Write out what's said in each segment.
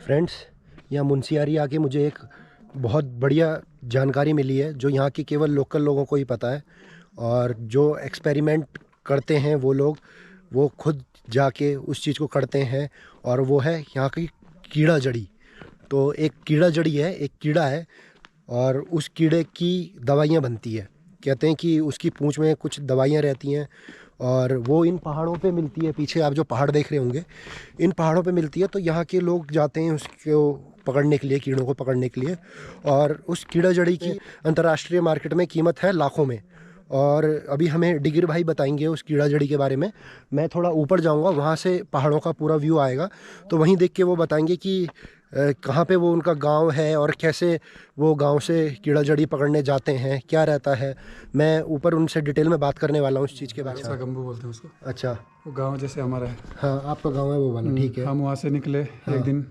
Friends, यहाँ मुंशियारी आके मुझे एक बहुत बढ़िया जानकारी मिली है जो यहाँ के केवल लोकल लोगों को ही पता है। और जो एक्सपेरिमेंट करते हैं वो लोग, वो खुद जाके उस चीज़ को करते हैं, और वो है यहाँ की कीड़ा जड़ी। तो एक कीड़ा जड़ी है, एक कीड़ा है, और उस कीड़े की दवाइयाँ बनती है। कहते हैं कि उसकी पूंछ में कुछ दवाइयाँ रहती हैं, और वो इन पहाड़ों पे मिलती है। पीछे आप जो पहाड़ देख रहे होंगे, इन पहाड़ों पे मिलती है। तो यहाँ के लोग जाते हैं उसको पकड़ने के लिए, कीड़ों को पकड़ने के लिए। और उस कीड़ा जड़ी की अंतर्राष्ट्रीय मार्केट में कीमत है लाखों में। और अभी हमें डिगिर भाई बताएंगे उस कीड़ा जड़ी के बारे में। मैं थोड़ा ऊपर जाऊंगा, वहाँ से पहाड़ों का पूरा व्यू आएगा, तो वहीं देख के वो बताएंगे कि कहाँ पे वो उनका गांव है और कैसे वो गांव से कीड़ा जड़ी पकड़ने जाते हैं, क्या रहता है। मैं ऊपर उनसे डिटेल में बात करने वाला हूँ इस चीज़ के बारे में। अच्छा, गंबू बोलते हैं उसको। अच्छा, वो गांव जैसे हमारा है। हाँ, आपका गांव है वो वाला, ठीक है। हम वहाँ से निकले एक दिन।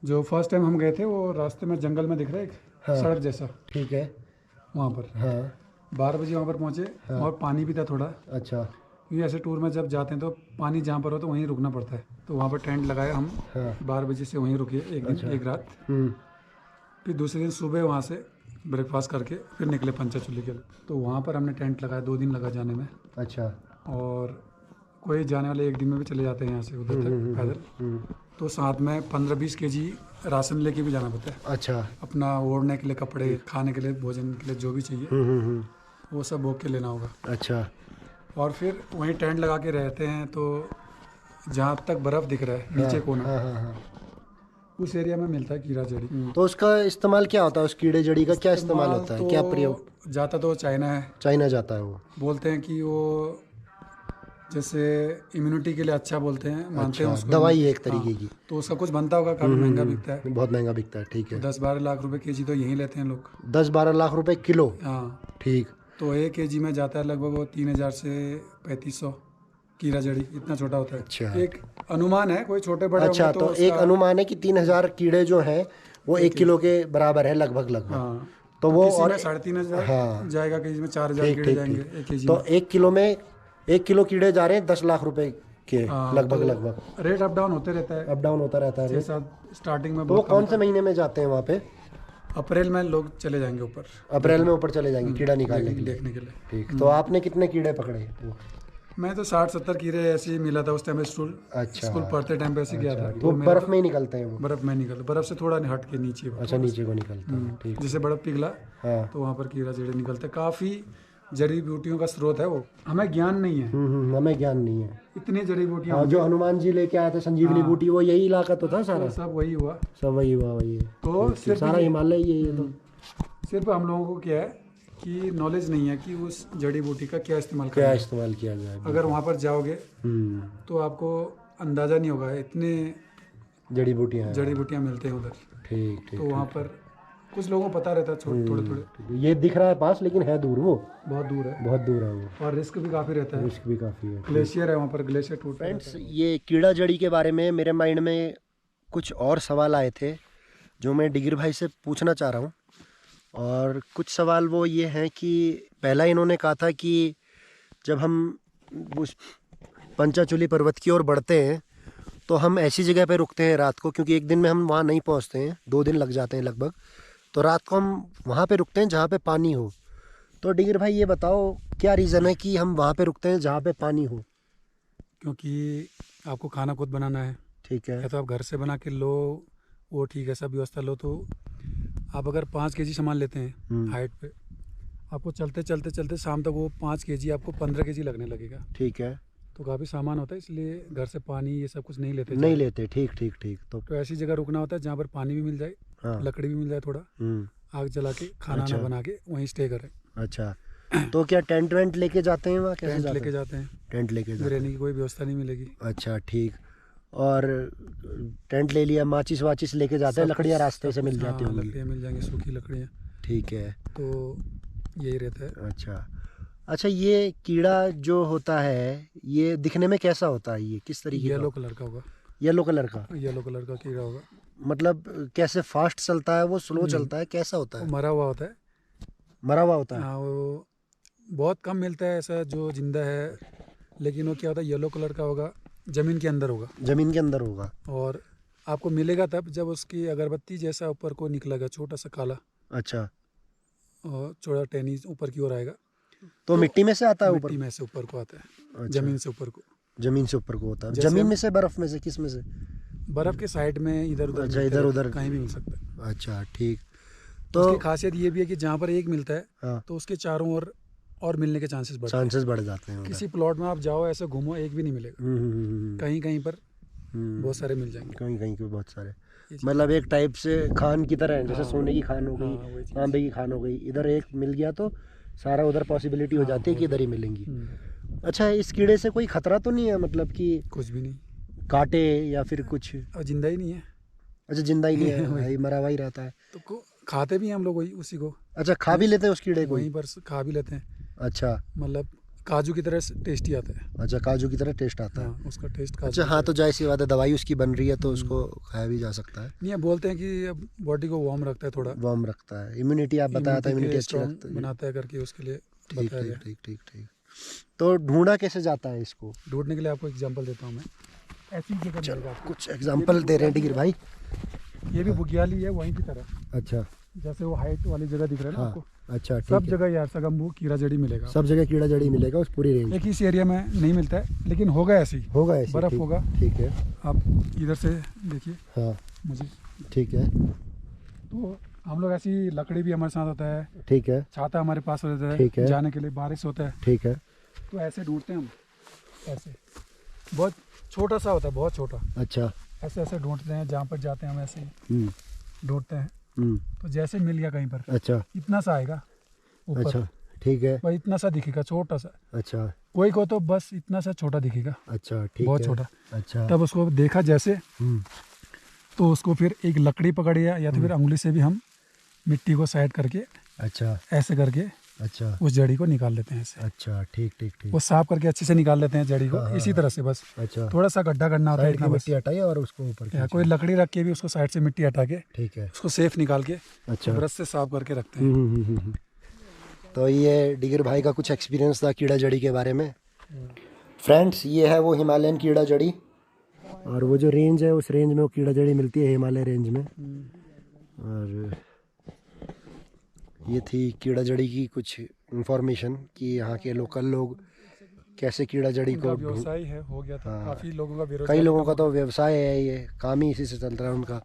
जो फर्स्ट टाइम हम गए थे वो रास्ते में जंगल में दिख रहा है एक सड़क जैसा, ठीक है। वहाँ पर हाँ 12 बजे वहाँ पर पहुँचे। और पानी भी था थोड़ा, अच्छा। क्योंकि ऐसे टूर में जब जाते हैं तो पानी जहाँ पर हो तो वहीं रुकना पड़ता है। तो वहाँ पर टेंट लगाया हम। 12 बजे से वहीं रुके एक दिन, एक रात। फिर दूसरे दिन सुबह वहाँ से ब्रेकफास्ट करके फिर निकले पंचाचूली के लिए। तो वहाँ पर हमने टेंट लगाया, 2 दिन लगा जाने में। अच्छा। और कोई जाने वाले एक दिन में भी चले जाते हैं यहाँ से उधर तक पैदल। तो साथ में 15-20 kg राशन लेके भी जाना पड़ता है। अच्छा। अपना ओढ़ने के लिए कपड़े, खाने के लिए, भोजन के लिए जो भी चाहिए वो सब भोग के लेना होगा। अच्छा। और फिर वहीं टेंट लगा के रहते हैं। तो जहाँ तक बर्फ़ दिख रहा है नीचे कोना, उस एरिया में मिलता है कीड़ा जड़ी। तो उसका इस्तेमाल क्या होता है? उस कीड़े जड़ी का क्या इस्तेमाल होता है, तो क्या प्रयोग? जाता तो चाइना है, चाइना जाता है वो। बोलते हैं कि वो जैसे इम्यूनिटी के लिए अच्छा बोलते हैं, मानते हैं उसको। दवाई है एक तरीके की। तो उसका कुछ बनता होगा, काफ़ी महंगा बिकता है। बहुत महंगा बिकता है, ठीक है। 10-12 लाख रुपए केजी तो यहीं लेते हैं लोग। 10-12 लाख रुपए किलो? हाँ, ठीक। तो 1 kg में जाता है लगभग वो 3000 से 3500 कीड़ा जड़ी, इतना छोटा होता है। अच्छा। एक अनुमान है, कोई छोटे बड़े अच्छा, होंगे तो एक अनुमान है कि 3000 कीड़े जो हैं वो 1 किलो के बराबर है लगभग। हाँ, तो वो किसी और में 3500 जाएगा, किसी में 4000 कीड़े जाएंगे 1 kg तो में। 1 किलो कीड़े जा रहे हैं 10 लाख रुपए के लगभग। रेट अप डाउन होते रहता है, अप डाउन होता रहता है रेट। स्टार्टिंग में तो वो बहुत कौन से महीने में जाते हैं वहाँ पे? अप्रैल में लोग चले जाएंगे ऊपर। अप्रैल में ऊपर चले जाएंगे कीड़ा निकालने के लिए, देखने के लिए। ठीक। तो आपने कितने कीड़े पकड़े? मैं तो 60-70 कीड़े ऐसे ही मिला था उस टाइम। अच्छा। स्कूल पढ़ते टाइम पे ऐसे गया था। तो बर्फ में ही निकलते हैं वो? बर्फ में निकल, बर्फ से थोड़ा हट के नीचे। अच्छा, नीचे को निकलता है, ठीक। जैसे बर्फ पिघला तो वहाँ पर कीड़ा जड़ी निकलते। काफ़ी जड़ी बूटियों का स्रोत है वो। हमें ज्ञान नहीं है, हमें ज्ञान नहीं है। इतनी जड़ी बूटियाँ जो हनुमान जी लेके आए थे संजीवनी बूटी, वो यही इलाका तो था सारा? सब वही हुआ। सब वही हुआ, वही है। तो सिर्फ सारा हिमालय ये तो सिर्फ हम लोगों को क्या है कि नॉलेज नहीं है कि उस जड़ी बूटी का क्या इस्तेमाल किया जाए। अगर वहाँ पर जाओगे तो आपको अंदाज़ा नहीं होगा, इतने जड़ी बूटियाँ मिलते हैं उधर। ठीक। तो वहाँ पर कुछ लोगों को पता रहता है थोड़े। ये दिख रहा है पास, लेकिन है दूर, वो बहुत दूर है वो। और रिस्क भी काफ़ी रहता है। रिस्क भी काफ़ी है। ग्लेशियर है वहाँ पर, ग्लेशियर टूट। फ्रेंड्स, ये कीड़ा जड़ी के बारे में मेरे माइंड में कुछ और सवाल आए थे जो मैं डिगिर भाई से पूछना चाह रहा हूँ। और कुछ सवाल वो ये हैं कि पहला इन्होंने कहा था कि जब हम उस पंचाचूली पर्वत की ओर बढ़ते हैं तो हम ऐसी जगह पे रुकते हैं रात को, क्योंकि एक दिन में हम वहाँ नहीं पहुँचते हैं, 2 दिन लग जाते हैं लगभग। तो रात को हम वहाँ पे रुकते हैं जहाँ पे पानी हो। तो डिगिर भाई ये बताओ, क्या रीज़न है कि हम वहाँ पे रुकते हैं जहाँ पे पानी हो? क्योंकि आपको खाना खुद बनाना है, ठीक है। या तो आप घर से बना के लो, वो ठीक है, सब व्यवस्था लो। तो आप अगर 5 kg सामान लेते हैं हाइट पे, आपको चलते शाम तक वो 5 kg आपको 15 kg लगने लगेगा। ठीक है। तो काफ़ी सामान होता है, इसलिए घर से पानी ये सब कुछ नहीं लेते। ठीक। तो ऐसी जगह रुकना होता है जहाँ पर पानी भी मिल जाए, लकड़ी भी मिल जाए, थोड़ा आग जला के खाना ना बना के वहीं स्टे करें। अच्छा। तो क्या टेंट वेंट लेके जाते हैं वहाँ? कैसे टेंट लेके जाते हैं। टेंट लेके जाते हैं, रहने की कोई व्यवस्था नहीं मिलेगी। अच्छा, ठीक। और टेंट ले लिया, माचिस वाचिस लेके जाते हैं, लकड़ियाँ रास्ते से मिल जाती होंगी? लकड़ियाँ मिल जाएंगी, सूखी लकड़ियाँ। ठीक है। तो यही रहता है। अच्छा, ये कीड़ा जो होता है ये दिखने में कैसा होता है? ये किस तरीके का? येलो कलर का होगा। येलो कलर का कीड़ा होगा। मतलब कैसे, फास्ट चलता है वो, स्लो चलता है, कैसा होता है? मरा हुआ होता है। हाँ, वो बहुत कम मिलता है ऐसा जो जिंदा है। लेकिन वो क्या होता है, येलो कलर का होगा, ज़मीन के अंदर होगा। और आपको मिलेगा तब जब उसकी अगरबत्ती जैसा ऊपर को निकलेगा, छोटा सा काला अच्छा, और छोटा टहनी ऊपर की ओर आएगा। तो मिट्टी में से आता है ऊपर? मिट्टी में से ऊपर को आता है, अच्छा। जमीन से ऊपर को। जमीन से ऊपर को होता है? जैसे जमीन हम- में से, बर्फ में से, किस में से? बर्फ के साइड में इधर उधर अच्छा, मिलते इधर रहते उधर। हैं, कहीं भी मिल सकता है। अच्छा ठीक। तो तो उसकी खासियत ये भी है कि जहाँ पर एक मिलता है हाँ, तो उसके चारों ओर और मिलने के चांसेस बढ़ते हैं। चांसेस बढ़ जाते हैं उधर। किसी प्लॉट में आप जाओ ऐसे घूमो, एक भी नहीं मिलेगा। कहीं कहीं पर हम्म, बहुत सारे मिल जाएंगे। कहीं कहीं के बहुत सारे, ये चीज़- मतलब एक टाइप से खान की तरह है, जैसे हाँ, सोने की खान हो हाँ, गई, वही चीज़। तांबे की खान हो गई, इधर एक मिल गया तो सारा उधर पॉसिबिलिटी हो हाँ, जाती है कि हो इधर ही मिलेंगी। हम्म, अच्छा, इस कीड़े से कोई खतरा तो नहीं है, मतलब कि कुछ भी नहीं, काटे या फिर कुछ? और जिंदा ही नहीं है। अच्छा, जिंदा ही नहीं है, वही। भाई मरा हुआ ही रहता है। तो खाते भी हैं हम लोग वही, उसी को अच्छा, खा भी लेते हैं उस कीड़े को? वहीं पर खा भी लेते हैं। अच्छा मतलब काजू की तरह टेस्टी आता है। अच्छा, काजू की तरह टेस्ट आता है। हाँ, उसका टेस्ट काजू अच्छा की हाँ, तरह। तो जाहिर सी बात है, दवाई उसकी बन रही है तो उसको खाया भी जा सकता है। नहीं, बोलते हैं कि अब बॉडी को वार्म रखता है, थोड़ा वार्म रखता है, इम्यूनिटी, आप बताया था इम्यूनिटी अच्छी स्ट्रॉन्ग रखता है। बनाता है करके, उसके लिए ठीक बताया गया। ठीक ठीक ठीक ठीक। तो ढूंढा कैसे जाता है इसको? ढूंढने के लिए आपको एग्जांपल देता हूँ मैं। ऐसी जगह मिलेगा आपको। कुछ एग्जांपल दे रहे हैं डिगर भाई। ये भी बुग्याली है वहीं की तरह, अच्छा जैसे वो हाइट वाली जगह दिख रहा है ना हाँ, आपको। अच्छा सब ठीक है। जगह यार सगम्बू कीड़ा जड़ी मिलेगा। सब जगह कीड़ा जड़ी मिलेगा उस पूरी रेंज? एक ही इस एरिया में नहीं मिलता है, लेकिन होगा ऐसे ही। होगा ऐसे? बर्फ ठीक- होगा। ठीक है। आप इधर से देखिए हाँ मुझे, ठीक है तो हम लोग ऐसी लकड़ी भी हमारे साथ होता है, ठीक है छाता हमारे पास होता ठीक है। है, जाने के लिए बारिश होता है, ठीक है। तो ऐसे ढूंढते हैं हम। ऐसे बहुत छोटा सा होता है, बहुत छोटा, अच्छा ऐसे ऐसे ढूंढते हैं, जहाँ पर जाते हैं हम ऐसे ही हम्म ढूंढते हैं। हम्म, तो जैसे मिल गया कहीं पर, अच्छा इतना सा आएगा ऊपर, अच्छा ठीक है। बस इतना सा दिखेगा, छोटा सा। अच्छा कोई को तो बस इतना सा छोटा दिखेगा, अच्छा ठीक बहुत है। छोटा। अच्छा तब उसको देखा जैसे, हम्म, तो उसको फिर एक लकड़ी पकड़ी या तो फिर अंगुली से भी हम मिट्टी को साइड करके अच्छा ऐसे करके अच्छा उस जड़ी को निकाल लेते हैं ऐसे। अच्छा ठीक ठीक ठीक। वो साफ करके अच्छे से निकाल लेते हैं जड़ी को, हाँ, इसी तरह से बस अच्छा, थोड़ा सा गड्ढा करना होता है, साइड की इतना बस। मिट्टी हटाइए और उसको ऊपर या खींचिए। कोई लकड़ी रख के भी उसको साइड से मिट्टी हटा के ठीक है। उसको सेफ निकाल के अच्छा ब्रश से साफ करके रखते हैं। तो ये डिगर भाई का कुछ एक्सपीरियंस था कीड़ा जड़ी के बारे में। फ्रेंड्स, ये है वो हिमालयन कीड़ा जड़ी, और वो जो रेंज है उस रेंज में वो कीड़ा जड़ी मिलती है, हिमालय रेंज में। और ये थी कीड़ा जड़ी की कुछ इंफॉर्मेशन कि यहाँ के लोकल लोग कैसे कीड़ा जड़ी उनका को ढूंढ। व्यवसाय है, हो गया था हाँ। काफी लोगों का कई बेरोजगारी लोगों कम का तो व्यवसाय है, ये काम ही इसी से चल रहा है उनका।